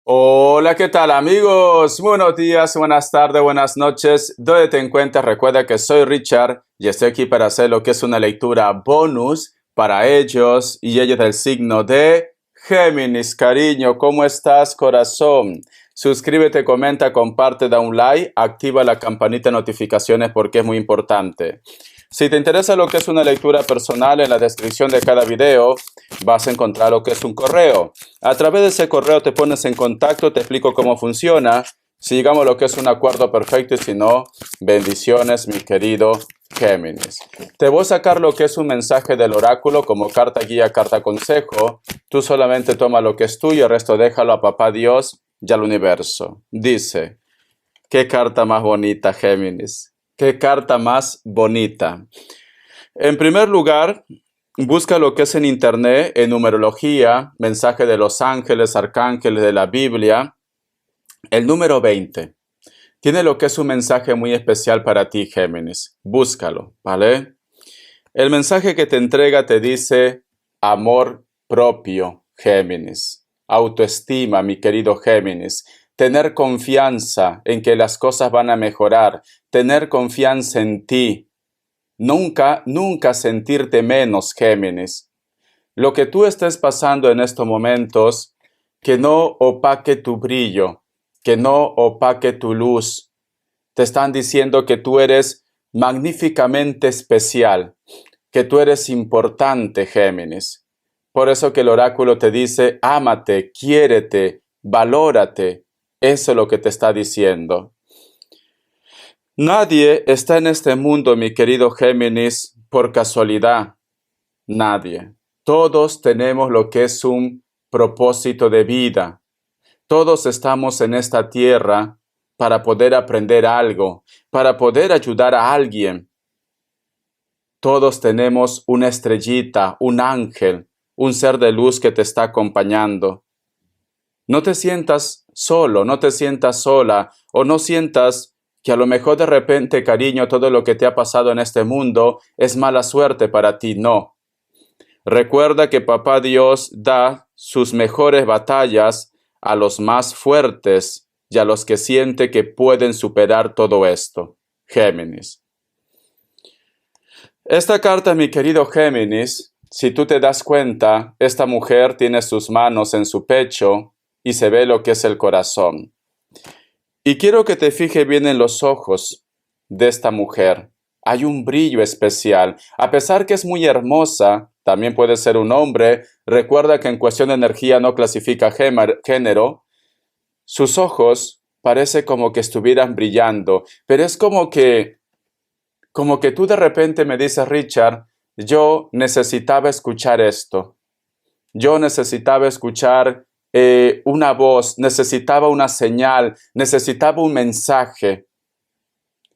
Hola, ¿qué tal amigos? Buenos días, buenas tardes, buenas noches. ¿Dónde te encuentras? Recuerda que soy Richard y estoy aquí para hacer lo que es una lectura bonus para ellos y ellos del signo de Géminis. Cariño, ¿cómo estás, corazón? Suscríbete, comenta, comparte, da un like, activa la campanita de notificaciones porque es muy importante. Si te interesa lo que es una lectura personal, en la descripción de cada video vas a encontrar lo que es un correo. A través de ese correo te pones en contacto, te explico cómo funciona, si llegamos a lo que es un acuerdo perfecto y si no, bendiciones, mi querido Géminis. Te voy a sacar lo que es un mensaje del oráculo como carta guía, carta consejo. Tú solamente toma lo que es tuyo, el resto déjalo a papá Dios y al universo. Dice, qué carta más bonita, Géminis. Qué carta más bonita. En primer lugar, busca lo que es en internet, en numerología, mensaje de los ángeles, arcángeles de la Biblia. El número 20 tiene lo que es un mensaje muy especial para ti, Géminis. Búscalo, ¿vale? El mensaje que te entrega te dice amor propio, Géminis. Autoestima, mi querido Géminis. Tener confianza en que las cosas van a mejorar. Tener confianza en ti. Nunca sentirte menos, Géminis. Lo que tú estés pasando en estos momentos, que no opaque tu brillo, que no opaque tu luz. Te están diciendo que tú eres magníficamente especial, que tú eres importante, Géminis. Por eso que el oráculo te dice, ámate, quiérete, valórate. Eso es lo que te está diciendo. Nadie está en este mundo, mi querido Géminis, por casualidad. Nadie. Todos tenemos lo que es un propósito de vida. Todos estamos en esta tierra para poder aprender algo, para poder ayudar a alguien. Todos tenemos una estrellita, un ángel, un ser de luz que te está acompañando. No te sientas solo, no te sientas sola, o no sientas que a lo mejor de repente, cariño, todo lo que te ha pasado en este mundo es mala suerte para ti. No. Recuerda que Papá Dios da sus mejores batallas a los más fuertes y a los que siente que pueden superar todo esto. Géminis. Esta carta, mi querido Géminis, si tú te das cuenta, esta mujer tiene sus manos en su pecho y se ve lo que es el corazón. Y quiero que te fijes bien en los ojos de esta mujer. Hay un brillo especial. A pesar que es muy hermosa, también puede ser un hombre. Recuerda que en cuestión de energía no clasifica género. Sus ojos parece como que estuvieran brillando, pero es como que tú de repente me dices, Richard, yo necesitaba escuchar esto. Yo necesitaba escuchar una voz, necesitaba una señal, necesitaba un mensaje.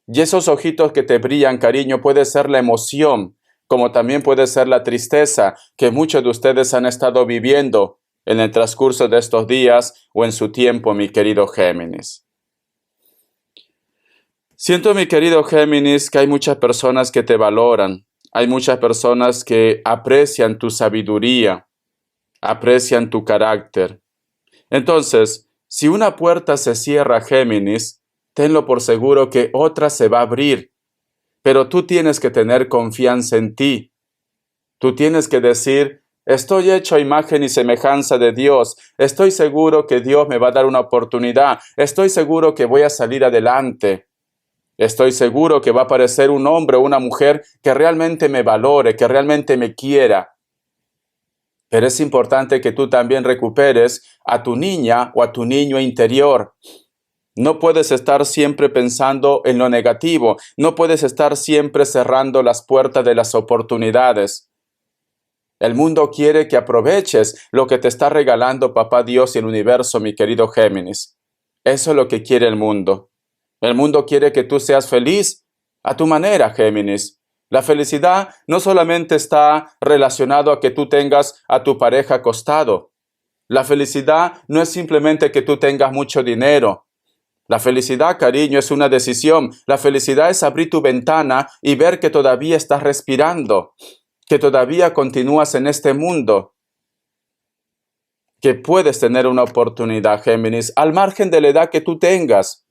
Y esos ojitos que te brillan, cariño, puede ser la emoción, como también puede ser la tristeza que muchos de ustedes han estado viviendo en el transcurso de estos días o en su tiempo, mi querido Géminis. Siento, mi querido Géminis, que hay muchas personas que te valoran, hay muchas personas que aprecian tu sabiduría, aprecian tu carácter. Entonces, si una puerta se cierra, Géminis, tenlo por seguro que otra se va a abrir. Pero tú tienes que tener confianza en ti. Tú tienes que decir, estoy hecho a imagen y semejanza de Dios. Estoy seguro que Dios me va a dar una oportunidad. Estoy seguro que voy a salir adelante. Estoy seguro que va a aparecer un hombre o una mujer que realmente me valore, que realmente me quiera. Pero es importante que tú también recuperes a tu niña o a tu niño interior. No puedes estar siempre pensando en lo negativo. No puedes estar siempre cerrando las puertas de las oportunidades. El mundo quiere que aproveches lo que te está regalando Papá Dios y el universo, mi querido Géminis. Eso es lo que quiere el mundo. El mundo quiere que tú seas feliz a tu manera, Géminis. La felicidad no solamente está relacionado a que tú tengas a tu pareja acostado. La felicidad no es simplemente que tú tengas mucho dinero. La felicidad, cariño, es una decisión. La felicidad es abrir tu ventana y ver que todavía estás respirando, que todavía continúas en este mundo. que puedes tener una oportunidad, Géminis, al margen de la edad que tú tengas.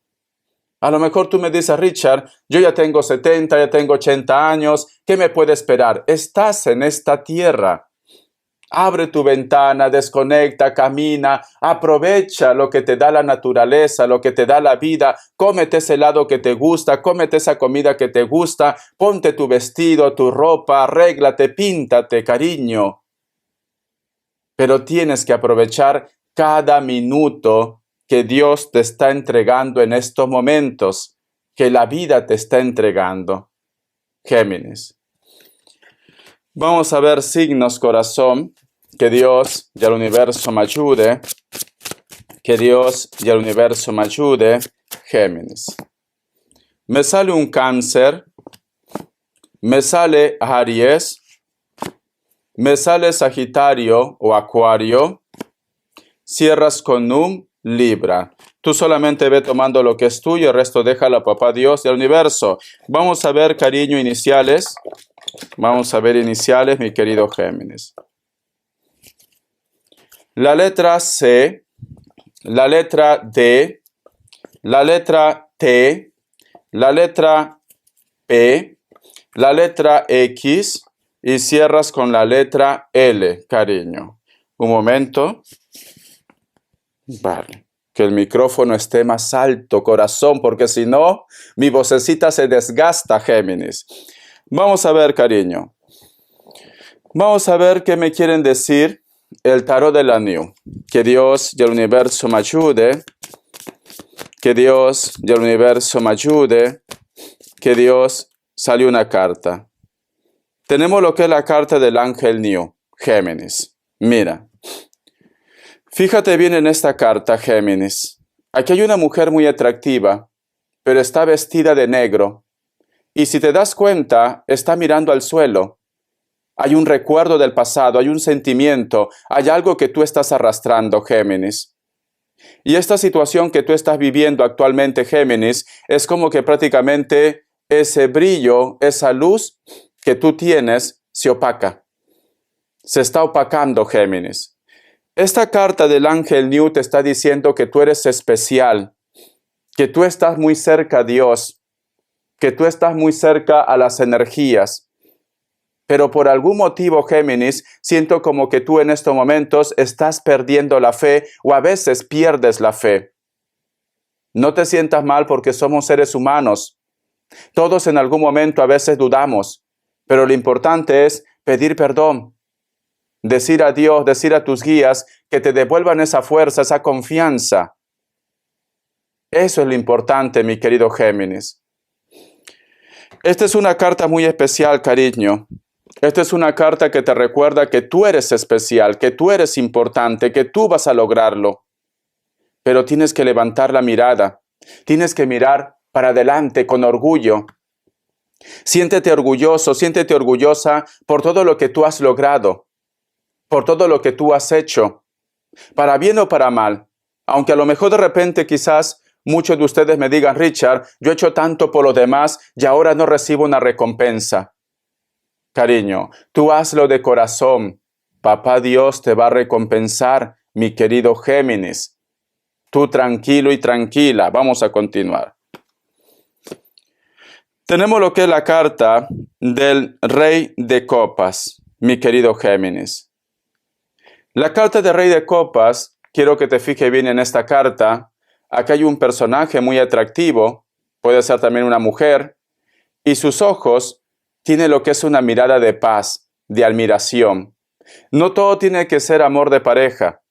A lo mejor tú me dices, Richard, yo ya tengo 70, ya tengo 80 años, ¿qué me puede esperar? Estás en esta tierra. Abre tu ventana, desconecta, camina, aprovecha lo que te da la naturaleza, lo que te da la vida, cómete ese helado que te gusta, cómete esa comida que te gusta, ponte tu vestido, tu ropa, arréglate, píntate, cariño. Pero tienes que aprovechar cada minuto que Dios te está entregando en estos momentos, que la vida te está entregando. Géminis. Vamos a ver signos, corazón. Que Dios y el universo me ayude. Que Dios y el universo me ayude. Géminis. Me sale un Cáncer. Me sale Aries. Me sale Sagitario o Acuario. Cierras con un Libra. Tú solamente ve tomando lo que es tuyo, el resto déjalo a papá Dios y al universo. Vamos a ver, cariño, iniciales. Vamos a ver iniciales, mi querido Géminis. La letra C, la letra D, la letra T, la letra P, la letra X y cierras con la letra L, cariño. Un momento. Vale. Que el micrófono esté más alto, corazón, porque si no, mi vocecita se desgasta, Géminis. Vamos a ver, cariño. Vamos a ver qué me quieren decir el tarot de la New. Que Dios y el universo me ayude. Que Dios y el universo me ayude. Que Dios salió una carta. Tenemos lo que es la carta del ángel New, Géminis. Mira. Fíjate bien en esta carta, Géminis. Aquí hay una mujer muy atractiva, pero está vestida de negro. Y si te das cuenta, está mirando al suelo. Hay un recuerdo del pasado, hay un sentimiento, hay algo que tú estás arrastrando, Géminis. Y esta situación que tú estás viviendo actualmente, Géminis, es como que prácticamente ese brillo, esa luz que tú tienes, se opaca. Se está opacando, Géminis. Esta carta del ángel New te está diciendo que tú eres especial, que tú estás muy cerca a Dios, que tú estás muy cerca a las energías. Pero por algún motivo, Géminis, siento como que tú en estos momentos estás perdiendo la fe o a veces pierdes la fe. No te sientas mal porque somos seres humanos. Todos en algún momento a veces dudamos, pero lo importante es pedir perdón. Decir a Dios, decir a tus guías que te devuelvan esa fuerza, esa confianza. Eso es lo importante, mi querido Géminis. Esta es una carta muy especial, cariño. Esta es una carta que te recuerda que tú eres especial, que tú eres importante, que tú vas a lograrlo. Pero tienes que levantar la mirada. Tienes que mirar para adelante con orgullo. Siéntete orgulloso, siéntete orgullosa por todo lo que tú has logrado. Por todo lo que tú has hecho, para bien o para mal. Aunque a lo mejor de repente quizás muchos de ustedes me digan, Richard, yo he hecho tanto por los demás y ahora no recibo una recompensa. Cariño, tú hazlo de corazón. Papá Dios te va a recompensar, mi querido Géminis. Tú tranquilo y tranquila. Vamos a continuar. Tenemos lo que es la carta del Rey de Copas, mi querido Géminis. La carta del Rey de Copas, quiero que te fijes bien en esta carta. Acá hay un personaje muy atractivo, puede ser también una mujer, y sus ojos tienen lo que es una mirada de paz, de admiración. No todo tiene que ser amor de pareja.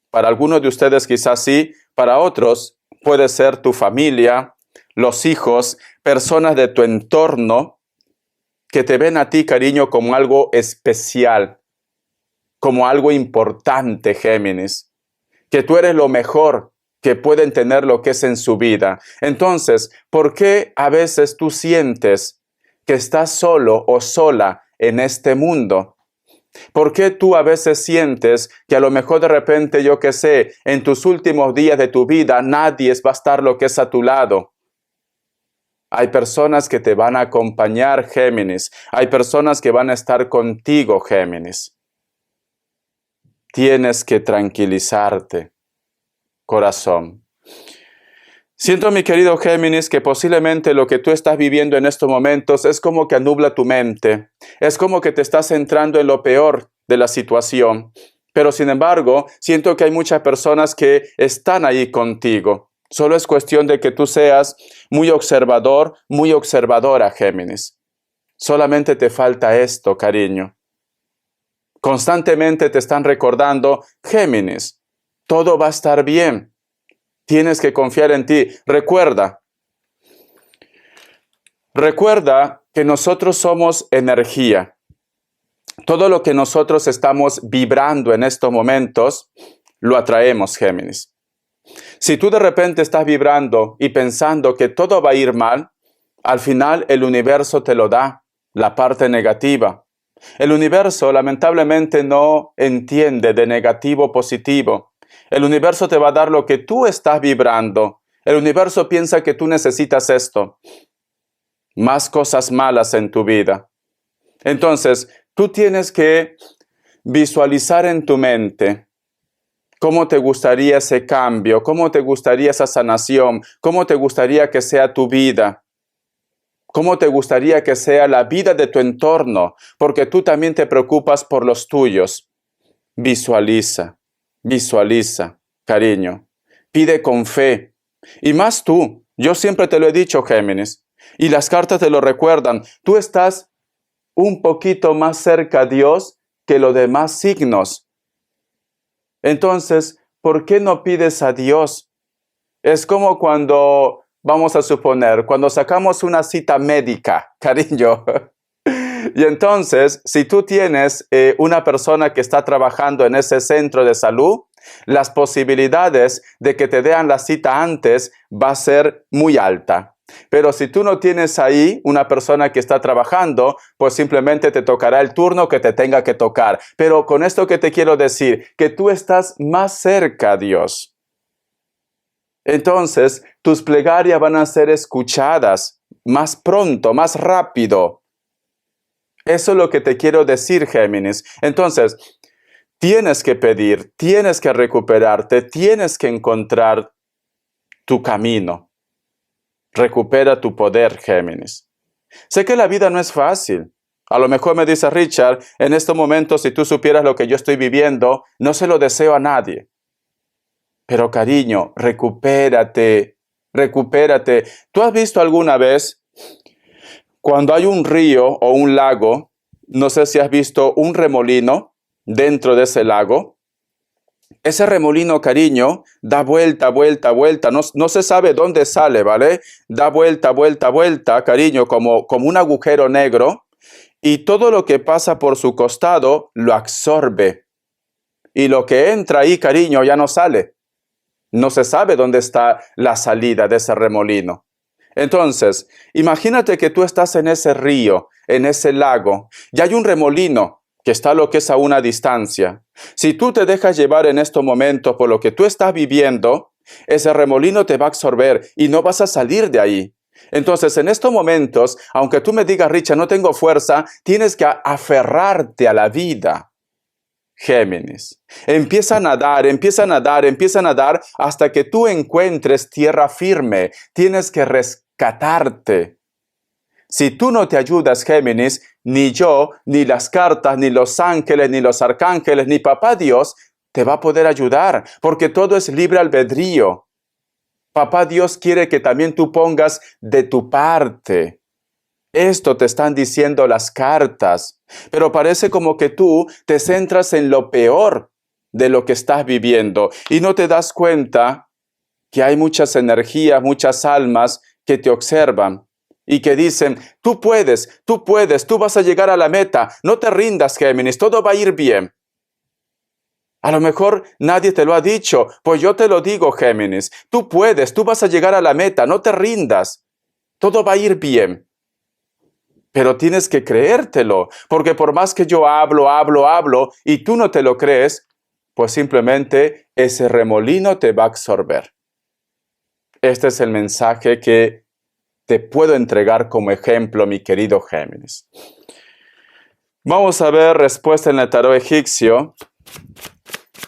Para algunos de ustedes quizás sí, para otros puede ser tu familia, los hijos, personas de tu entorno que te ven a ti, cariño, como algo especial. Como algo importante, Géminis, que tú eres lo mejor que pueden tener lo que es en su vida. Entonces, ¿por qué a veces tú sientes que estás solo o sola en este mundo? ¿Por qué tú a veces sientes que a lo mejor de repente, yo qué sé, en tus últimos días de tu vida nadie va a estar lo que es a tu lado? Hay personas que te van a acompañar, Géminis. Hay personas que van a estar contigo, Géminis. tienes que tranquilizarte, corazón. Siento, mi querido Géminis, que posiblemente lo que tú estás viviendo en estos momentos es como que anubla tu mente. Es como que te estás centrando en lo peor de la situación. Pero sin embargo, siento que hay muchas personas que están ahí contigo. Solo es cuestión de que tú seas muy observador, muy observadora, Géminis. Solamente te falta esto, cariño. Constantemente te están recordando, Géminis, todo va a estar bien. Tienes que confiar en ti. Recuerda que nosotros somos energía. Todo lo que nosotros estamos vibrando en estos momentos, lo atraemos, Géminis. Si tú de repente estás vibrando y pensando que todo va a ir mal, al final el universo te lo da, la parte negativa. El universo lamentablemente no entiende de negativo o positivo. El universo te va a dar lo que tú estás vibrando. El universo piensa que tú necesitas esto. Más cosas malas en tu vida. Entonces, tú tienes que visualizar en tu mente cómo te gustaría ese cambio, cómo te gustaría esa sanación, cómo te gustaría que sea tu vida, cómo te gustaría que sea la vida de tu entorno, porque tú también te preocupas por los tuyos. Visualiza, cariño. Pide con fe. Y más tú, yo siempre te lo he dicho, Géminis, y las cartas te lo recuerdan, tú estás un poquito más cerca a Dios que los demás signos. Entonces, ¿por qué no pides a Dios? Es como cuando, vamos a suponer, cuando sacamos una cita médica, cariño. Y entonces, si tú tienes una persona que está trabajando en ese centro de salud, las posibilidades de que te den la cita antes va a ser muy alta. Pero si tú no tienes ahí una persona que está trabajando, pues simplemente te tocará el turno que te tenga que tocar. Pero con esto que te quiero decir, que tú estás más cerca a Dios. Entonces, tus plegarias van a ser escuchadas más pronto, más rápido. Eso es lo que te quiero decir, Géminis. Entonces, tienes que pedir, tienes que recuperarte, tienes que encontrar tu camino. Recupera tu poder, Géminis. Sé que la vida no es fácil. A lo mejor me dice Richard, en estos momentos, si tú supieras lo que yo estoy viviendo, no se lo deseo a nadie. Pero cariño, recupérate. ¿Tú has visto alguna vez cuando hay un río o un lago, no sé si has visto un remolino dentro de ese lago? Ese remolino, cariño, da vuelta, no se sabe dónde sale, ¿vale? Da vuelta, cariño, como un agujero negro, y todo lo que pasa por su costado lo absorbe. Y lo que entra ahí, cariño, ya no sale. No se sabe dónde está la salida de ese remolino. Entonces, imagínate que tú estás en ese río, en ese lago, y hay un remolino que está lo que es a una distancia. Si tú te dejas llevar en estos momentos por lo que tú estás viviendo, ese remolino te va a absorber y no vas a salir de ahí. Entonces, en estos momentos, aunque tú me digas, Richard, no tengo fuerza, tienes que aferrarte a la vida. Géminis. Empieza a nadar hasta que tú encuentres tierra firme. Tienes que rescatarte. Si tú no te ayudas, Géminis, ni yo, ni las cartas, ni los ángeles, ni los arcángeles, ni Papá Dios te va a poder ayudar, porque todo es libre albedrío. Papá Dios quiere que también tú pongas de tu parte. Esto te están diciendo las cartas, pero parece como que tú te centras en lo peor de lo que estás viviendo y no te das cuenta que hay muchas energías, muchas almas que te observan y que dicen, tú puedes, tú vas a llegar a la meta, no te rindas, Géminis, todo va a ir bien. A lo mejor nadie te lo ha dicho, pues yo te lo digo, Géminis, tú puedes, tú vas a llegar a la meta, no te rindas, todo va a ir bien. Pero tienes que creértelo, porque por más que yo hablo y tú no te lo crees, pues simplemente ese remolino te va a absorber. Este es el mensaje que te puedo entregar como ejemplo, mi querido Géminis. Vamos a ver respuesta en el tarot egipcio.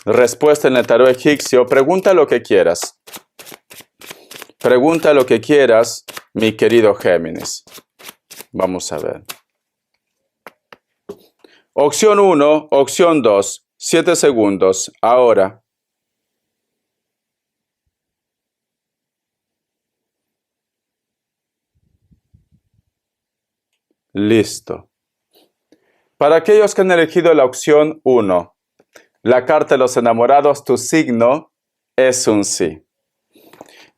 Respuesta en el tarot egipcio. Pregunta lo que quieras. Pregunta lo que quieras, mi querido Géminis. Vamos a ver. Opción 1, opción 2. 7 segundos. Ahora. Listo. Para aquellos que han elegido la opción 1, la carta de los enamorados, tu signo es un sí.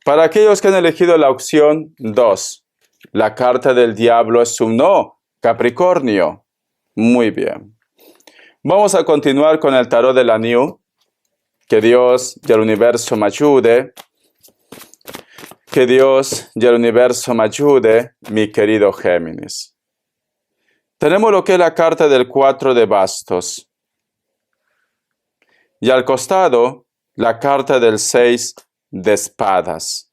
Para aquellos que han elegido la opción 2, la carta del diablo es un no, Capricornio. Muy bien. Vamos a continuar con el tarot de la New. Que Dios y el universo me ayude. Que Dios y el universo me ayude, mi querido Géminis. Tenemos lo que es la carta del 4 de bastos. Y al costado, la carta del 6 de espadas.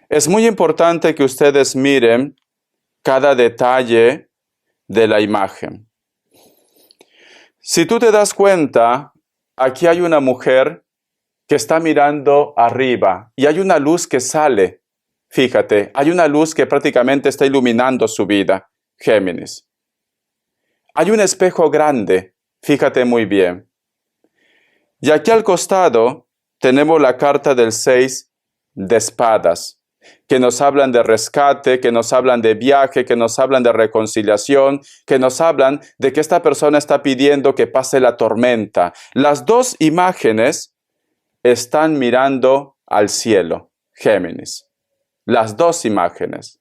Es muy importante que ustedes miren cada detalle de la imagen. Si tú te das cuenta, aquí hay una mujer que está mirando arriba y hay una luz que sale. Fíjate, hay una luz que prácticamente está iluminando su vida. Géminis. Hay un espejo grande, fíjate muy bien. Y aquí al costado tenemos la carta del 6 de espadas, que nos hablan de rescate, que nos hablan de viaje, que nos hablan de reconciliación, que nos hablan de que esta persona está pidiendo que pase la tormenta. Las dos imágenes están mirando al cielo, Géminis. Las dos imágenes.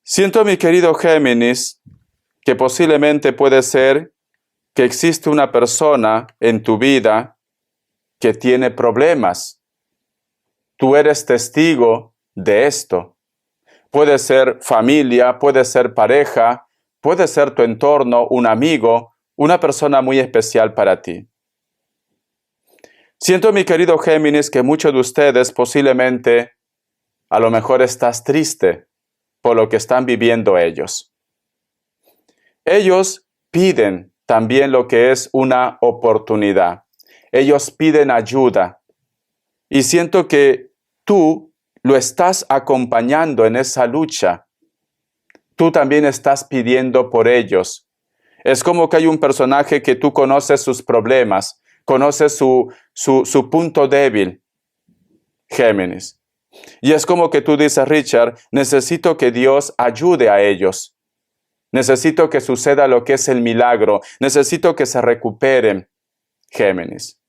Siento, mi querido Géminis, que posiblemente puede ser que existe una persona en tu vida que tiene problemas. Tú eres testigo de esto. Puede ser familia, puede ser pareja, puede ser tu entorno, un amigo, una persona muy especial para ti. Siento, mi querido Géminis, que muchos de ustedes posiblemente a lo mejor estás triste por lo que están viviendo ellos. Ellos piden también lo que es una oportunidad. Ellos piden ayuda. Y siento que tú lo estás acompañando en esa lucha. Tú también estás pidiendo por ellos. Es como que hay un personaje que tú conoces sus problemas, conoces su punto débil, Géminis. Y es como que tú dices, Richard, necesito que Dios ayude a ellos. Necesito que suceda lo que es el milagro. Necesito que se recuperen, Géminis.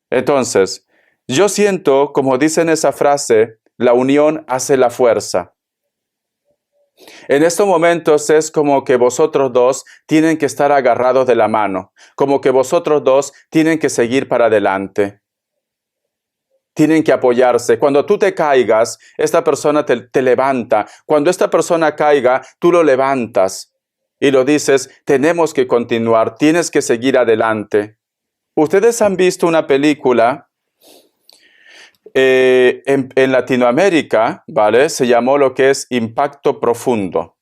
Entonces, yo siento, como dice en esa frase, la unión hace la fuerza. En estos momentos es como que vosotros dos tienen que estar agarrados de la mano, como que vosotros dos tienen que seguir para adelante. Tienen que apoyarse. Cuando tú te caigas, esta persona te levanta. Cuando esta persona caiga, tú lo levantas y lo dices, tenemos que continuar, tienes que seguir adelante. Ustedes han visto una película en Latinoamérica, ¿vale? Se llamó lo que es Impacto Profundo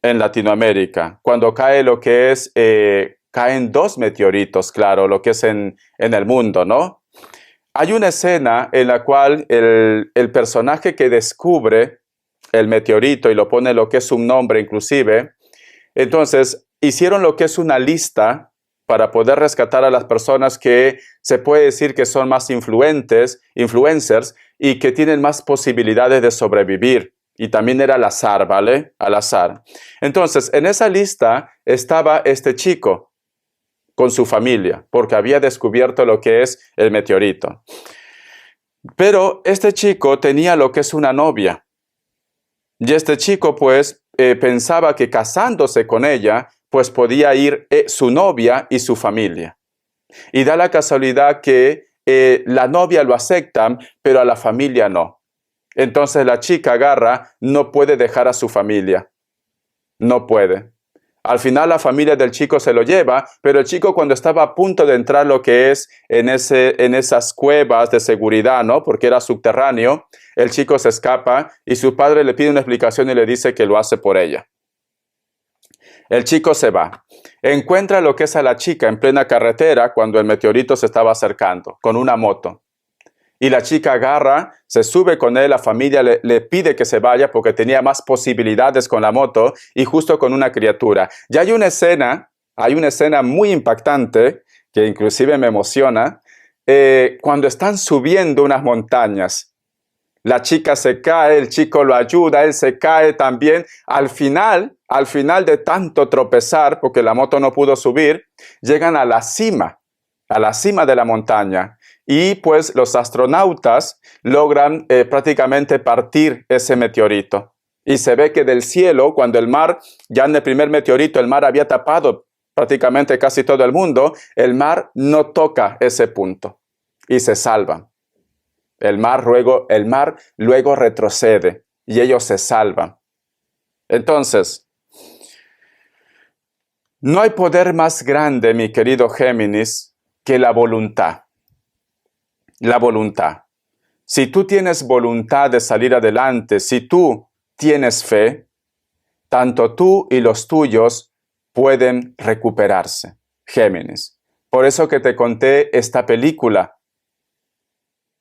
en Latinoamérica. Cuando cae lo que es, caen 2 meteoritos, claro, lo que es en el mundo, ¿no? Hay una escena en la cual el personaje que descubre el meteorito y lo pone lo que es un nombre inclusive, entonces hicieron lo que es una lista para poder rescatar a las personas que se puede decir que son más influencers y que tienen más posibilidades de sobrevivir. Y también era al azar, ¿vale? Al azar. Entonces, en esa lista estaba este chico con su familia, porque había descubierto lo que es el meteorito. Pero este chico tenía lo que es una novia. Y este chico, pues, pensaba que casándose con ella, pues podía ir su novia y su familia. Y da la casualidad que la novia lo acepta, pero a la familia no. Entonces la chica agarra, no puede dejar a su familia. No puede. Al final la familia del chico se lo lleva, pero el chico cuando estaba a punto de entrar lo que es en esas cuevas de seguridad, ¿no? Porque era subterráneo, el chico se escapa y su padre le pide una explicación y le dice que lo hace por ella. El chico se va. encuentra lo que es a la chica en plena carretera cuando el meteorito se estaba acercando, con una moto. Y la chica agarra, se sube con él, la familia le pide que se vaya porque tenía más posibilidades con la moto y justo con una criatura. Ya hay una escena muy impactante que inclusive me emociona, cuando están subiendo unas montañas. La chica se cae, el chico lo ayuda, él se cae también. Al final de tanto tropezar, porque la moto no pudo subir, llegan a la cima de la montaña. Y pues los astronautas logran prácticamente partir ese meteorito. Y se ve que del cielo, cuando el mar, ya en el primer meteorito, el mar había tapado prácticamente casi todo el mundo, el mar no toca ese punto y se salvan. El mar luego retrocede y ellos se salvan. Entonces, no hay poder más grande, mi querido Géminis, que la voluntad. La voluntad. Si tú tienes voluntad de salir adelante, si tú tienes fe, tanto tú y los tuyos pueden recuperarse, Géminis. Por eso que te conté esta película.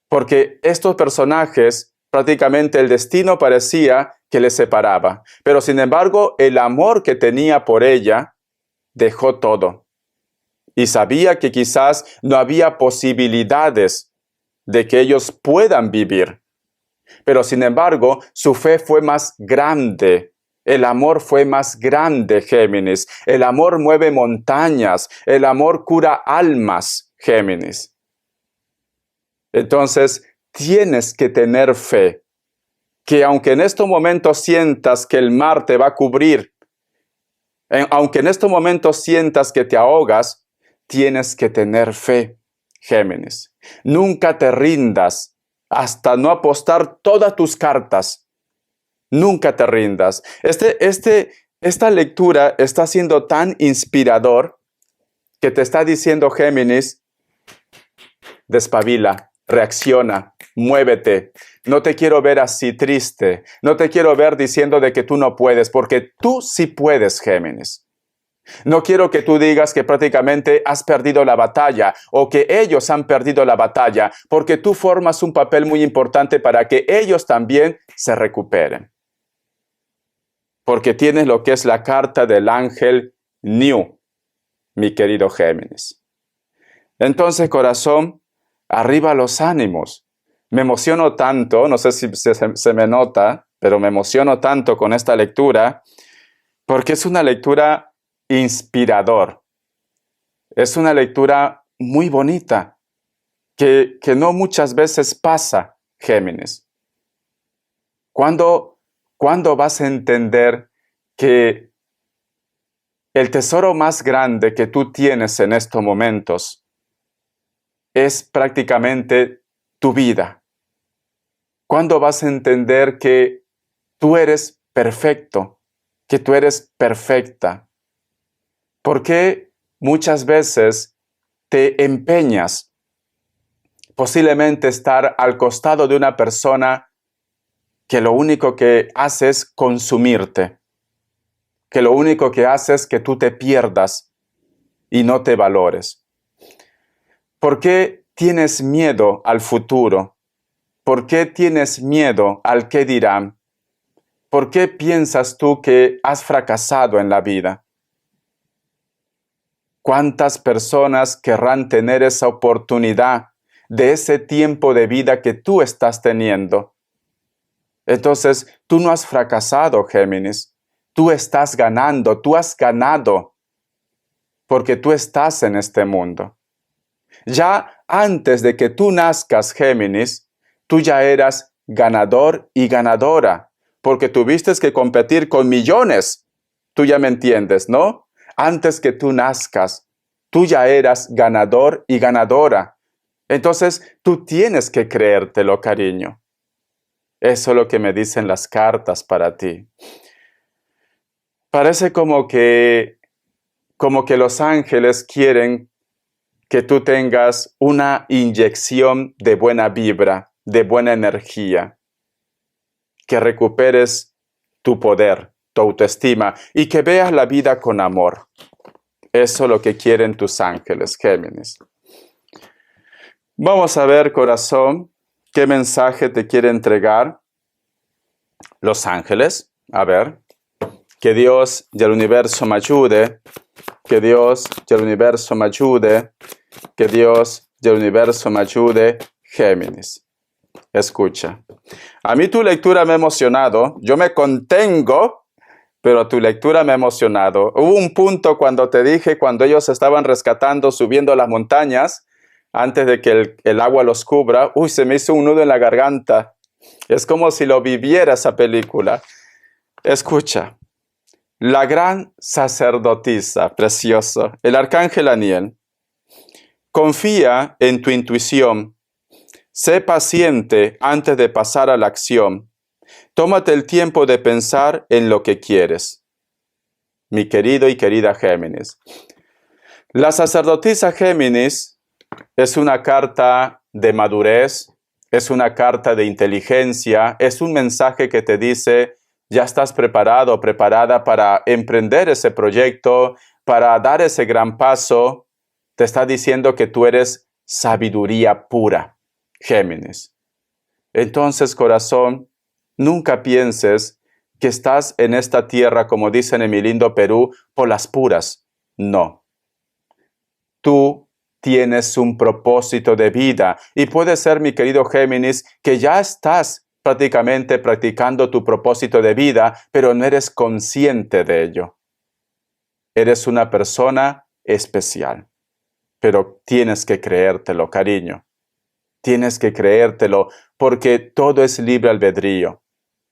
Porque estos personajes, prácticamente el destino parecía que les separaba. Pero sin embargo, el amor que tenía por ella dejó todo. Y sabía que quizás no había posibilidades de que ellos puedan vivir. Pero sin embargo, su fe fue más grande. El amor fue más grande, Géminis. El amor mueve montañas. El amor cura almas, Géminis. Entonces, tienes que tener fe, que aunque en estos momentos sientas que el mar te va a cubrir, aunque en estos momentos sientas que te ahogas, tienes que tener fe, Géminis. Nunca te rindas hasta no apostar todas tus cartas. Nunca te rindas. Esta lectura está siendo tan inspirador que te está diciendo, Géminis, despabila. Reacciona, muévete. No te quiero ver así triste. No te quiero ver diciendo de que tú no puedes, porque tú sí puedes, Géminis. No quiero que tú digas que prácticamente has perdido la batalla o que ellos han perdido la batalla, porque tú formas un papel muy importante para que ellos también se recuperen. Porque tienes lo que es la carta del ángel New, mi querido Géminis. Entonces, corazón, arriba los ánimos. Me emociono tanto, no sé si se me nota, pero me emociono tanto con esta lectura, porque es una lectura inspirador. Es una lectura muy bonita, que no muchas veces pasa, Géminis. ¿Cuándo vas a entender que el tesoro más grande que tú tienes en estos momentos es prácticamente tu vida? ¿Cuándo vas a entender que tú eres perfecto, que tú eres perfecta? ¿Por qué muchas veces te empeñas posiblemente estar al costado de una persona que lo único que hace es consumirte, que lo único que hace es que tú te pierdas y no te valores? ¿Por qué tienes miedo al futuro? ¿Por qué tienes miedo al qué dirán? ¿Por qué piensas tú que has fracasado en la vida? ¿Cuántas personas querrán tener esa oportunidad de ese tiempo de vida que tú estás teniendo? Entonces, tú no has fracasado, Géminis. Tú estás ganando, tú has ganado, porque tú estás en este mundo. Ya antes de que tú nazcas, Géminis, tú ya eras ganador y ganadora, porque tuviste que competir con millones. Tú ya me entiendes, ¿no? Antes que tú nazcas, tú ya eras ganador y ganadora. Entonces, tú tienes que creértelo, cariño. Eso es lo que me dicen las cartas para ti. Parece como que los ángeles quieren que tú tengas una inyección de buena vibra, de buena energía, que recuperes tu poder, tu autoestima y que veas la vida con amor. Eso es lo que quieren tus ángeles, Géminis. Vamos a ver, corazón, qué mensaje te quiere entregar los ángeles. A ver, que Dios y el universo me ayude, que Dios y el universo me ayude, que Dios y el universo me ayude, Géminis. Escucha, a mí tu lectura me ha emocionado, yo me contengo, pero tu lectura me ha emocionado. Hubo un punto cuando te dije, cuando ellos estaban rescatando, subiendo las montañas, antes de que el agua los cubra, se me hizo un nudo en la garganta. Es como si lo viviera esa película. Escucha, la gran sacerdotisa, precioso, el arcángel Aniel, confía en tu intuición, sé paciente antes de pasar a la acción, tómate el tiempo de pensar en lo que quieres. Mi querido y querida Géminis. La sacerdotisa Géminis es una carta de madurez, es una carta de inteligencia, es un mensaje que te dice, ya estás preparado o preparada para emprender ese proyecto, para dar ese gran paso. Te está diciendo que tú eres sabiduría pura, Géminis. Entonces, corazón, nunca pienses que estás en esta tierra, como dicen en mi lindo Perú, por las puras. No. Tú tienes un propósito de vida y puede ser, mi querido Géminis, que ya estás prácticamente practicando tu propósito de vida, pero no eres consciente de ello. Eres una persona especial, pero tienes que creértelo, cariño. Tienes que creértelo porque todo es libre albedrío.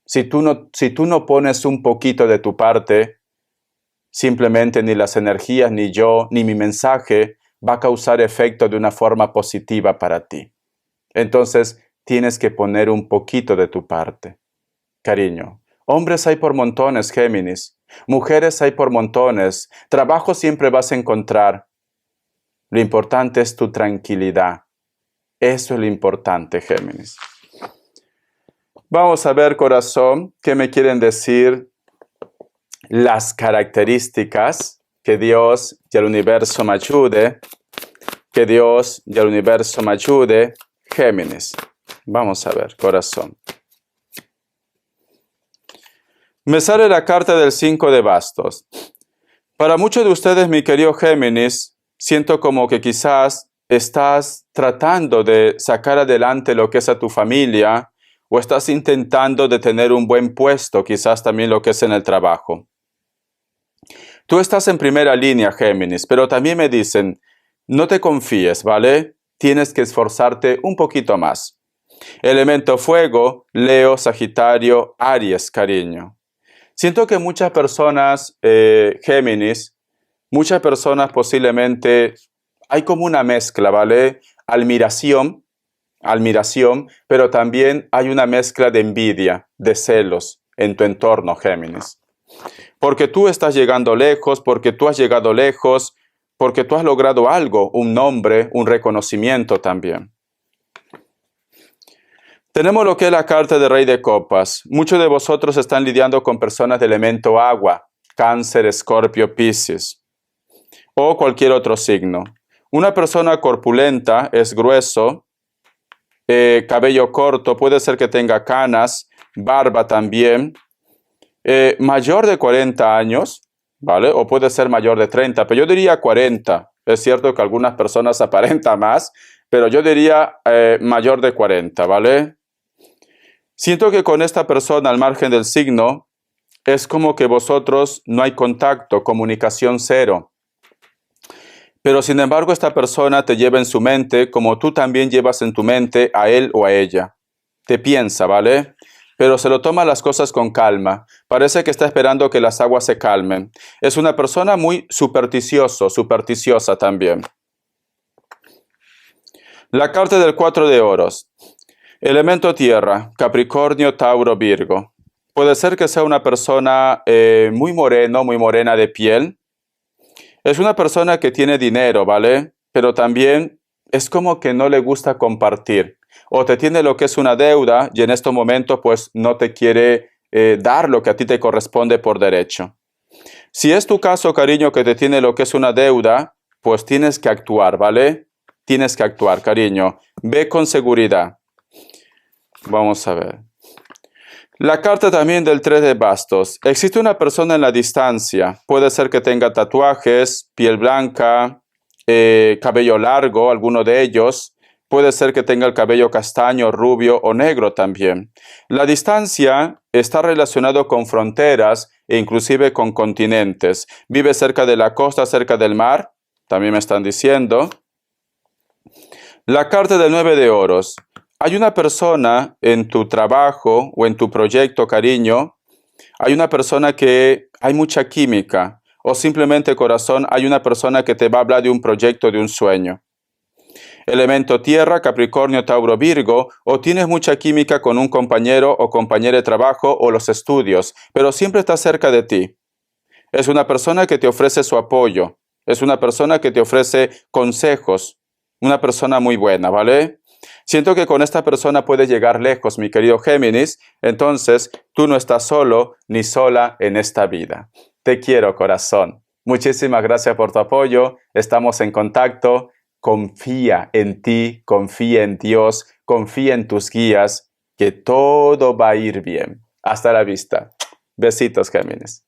Si tú no pones un poquito de tu parte, simplemente ni las energías, ni yo, ni mi mensaje va a causar efecto de una forma positiva para ti. Entonces, tienes que poner un poquito de tu parte. Cariño, hombres hay por montones, Géminis. Mujeres hay por montones. Trabajo siempre vas a encontrar. Lo importante es tu tranquilidad. Eso es lo importante, Géminis. Vamos a ver, corazón, qué me quieren decir las características. Que Dios y el universo me ayude. Que Dios y el universo me ayude. Géminis. Vamos a ver, corazón. Me sale la carta del 5 de bastos. Para muchos de ustedes, mi querido Géminis, siento como que quizás estás tratando de sacar adelante lo que es a tu familia o estás intentando de tener un buen puesto, quizás también lo que es en el trabajo. Tú estás en primera línea, Géminis, pero también me dicen, no te confíes, ¿vale? Tienes que esforzarte un poquito más. Elemento fuego, Leo, Sagitario, Aries, cariño. Siento que muchas personas, Géminis, muchas personas posiblemente, hay como una mezcla, ¿vale? Admiración, pero también hay una mezcla de envidia, de celos en tu entorno, Géminis. Porque tú estás llegando lejos, porque tú has llegado lejos, porque tú has logrado algo, un nombre, un reconocimiento también. Tenemos lo que es la carta de Rey de Copas. Muchos de vosotros están lidiando con personas de elemento agua, Cáncer, Escorpio, Piscis, o cualquier otro signo. Una persona corpulenta, es grueso, cabello corto, puede ser que tenga canas, barba también, mayor de 40 años, ¿vale? O puede ser mayor de 30, pero yo diría 40. Es cierto que algunas personas aparentan más, pero yo diría mayor de 40, ¿vale? Siento que con esta persona, al margen del signo, es como que vosotros no hay contacto, comunicación cero. Pero sin embargo, esta persona te lleva en su mente como tú también llevas en tu mente a él o a ella. Te piensa, ¿vale? Pero se lo toma las cosas con calma. Parece que está esperando que las aguas se calmen. Es una persona muy supersticiosa también. La carta del 4 de oros. Elemento tierra, Capricornio, Tauro, Virgo. Puede ser que sea una persona muy morena de piel. Es una persona que tiene dinero, ¿vale? Pero también es como que no le gusta compartir. O te tiene lo que es una deuda y en estos momentos pues no te quiere dar lo que a ti te corresponde por derecho. Si es tu caso, cariño, que te tiene lo que es una deuda, pues tienes que actuar, ¿vale? Tienes que actuar, cariño. Ve con seguridad. Vamos a ver. La carta también del 3 de bastos. Existe una persona en la distancia. Puede ser que tenga tatuajes, piel blanca, cabello largo, alguno de ellos. Puede ser que tenga el cabello castaño, rubio o negro también. La distancia está relacionado con fronteras e inclusive con continentes. Vive cerca de la costa, cerca del mar. También me están diciendo. La carta del 9 de oros. Hay una persona en tu trabajo o en tu proyecto, cariño. Hay una persona que hay mucha química. O simplemente, corazón, hay una persona que te va a hablar de un proyecto, de un sueño. Elemento tierra, Capricornio, Tauro, Virgo, o tienes mucha química con un compañero o compañera de trabajo o los estudios, pero siempre está cerca de ti. Es una persona que te ofrece su apoyo, es una persona que te ofrece consejos, una persona muy buena, ¿vale? Siento que con esta persona puedes llegar lejos, mi querido Géminis, entonces tú no estás solo ni sola en esta vida. Te quiero, corazón. Muchísimas gracias por tu apoyo, estamos en contacto. Confía en ti, confía en Dios, confía en tus guías, que todo va a ir bien. Hasta la vista. Besitos, Géminis.